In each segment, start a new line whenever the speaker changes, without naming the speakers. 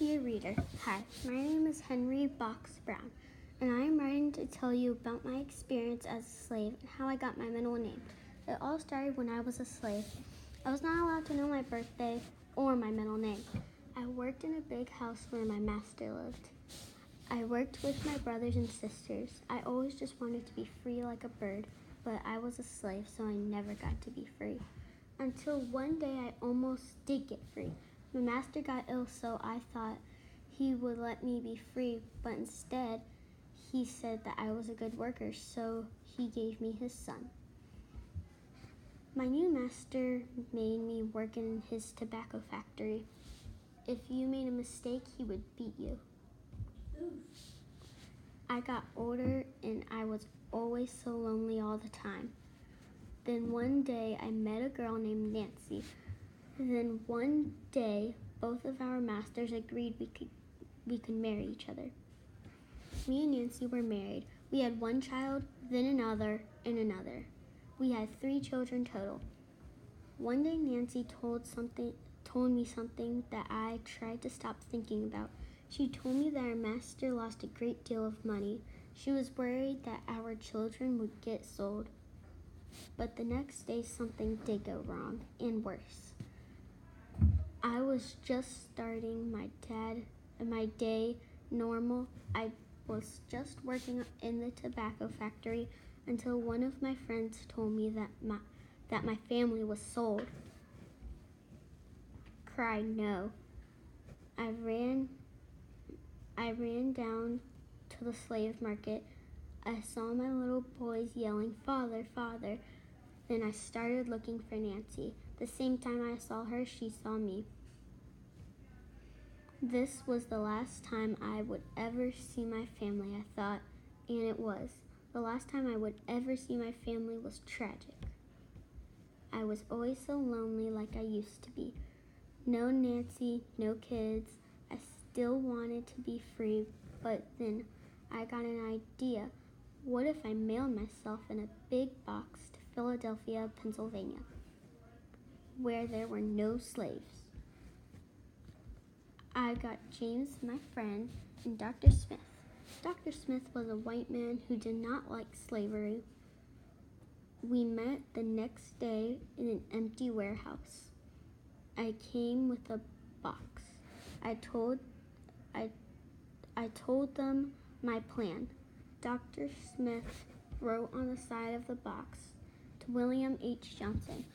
Dear reader, hi, my name is Henry Box Brown, and I am writing to tell you about my experience as a slave and how I got my middle name. It all started when I was a slave. I was not allowed to know my birthday or my middle name. I worked in a big house where my master lived. I worked with my brothers and sisters. I always just wanted to be free like a bird, but I was a slave, so I never got to be free. Until one day I almost did get free. My master got ill, so I thought he would let me be free, but instead he said that I was a good worker, so he gave me his son. My new master made me work in his tobacco factory. If you made a mistake, he would beat you. I got older and I was always so lonely all the time. Then one day I met a girl named Nancy. Then one day both of our masters agreed we could marry each other. Me and Nancy were married. We had one child, then another, and another. We had 3 children total. One day Nancy told me something that I tried to stop thinking about. She told me that our master lost a great deal of money. She was worried that our children would get sold. But the next day something did go wrong, and worse. I was just starting my day normal. I was just working in the tobacco factory until one of my friends told me that my family was sold. Cried no. I ran down to the slave market. I saw my little boys yelling, "Father, Father." Then I started looking for Nancy. The same time I saw her, she saw me. This was the last time I would ever see my family, I thought, and it was. The last time I would ever see my family was tragic. I was always so lonely like I used to be. No Nancy, no kids. I still wanted to be free, but then I got an idea. What if I mailed myself in a big box to Philadelphia, Pennsylvania, where there were no slaves? I got James, my friend, and Dr. Smith. Dr. Smith was a white man who did not like slavery. We met the next day in an empty warehouse. I came with a box. I told them my plan. Dr. Smith wrote on the side of the box, to William H. Johnson,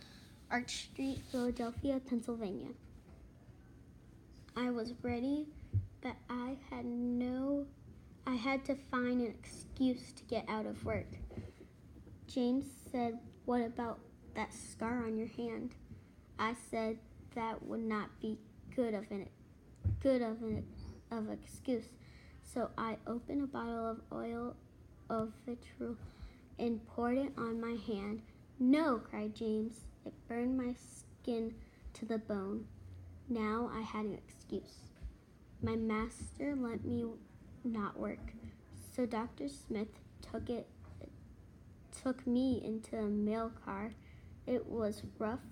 Arch Street, Philadelphia, Pennsylvania. I was ready, but I had to find an excuse to get out of work. James said, "What about that scar on your hand?" I said that would not be good of an excuse. So I opened a bottle of oil of vitriol and poured it on my hand. "No," cried James. It burned my skin to the bone. Now I had an excuse. My master let me not work. So Dr. Smith took me into a mail car. It was rough,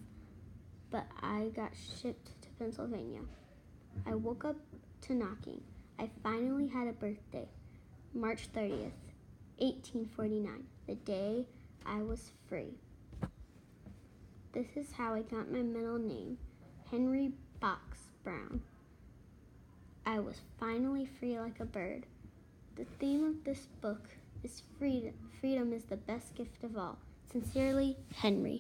but I got shipped to Pennsylvania. I woke up to knocking. I finally had a birthday, March 30th, 1849, the day I was free. This is how I got my middle name, Henry Box Brown. I was finally free like a bird. The theme of this book is freedom. Freedom is the best gift of all. Sincerely, Henry.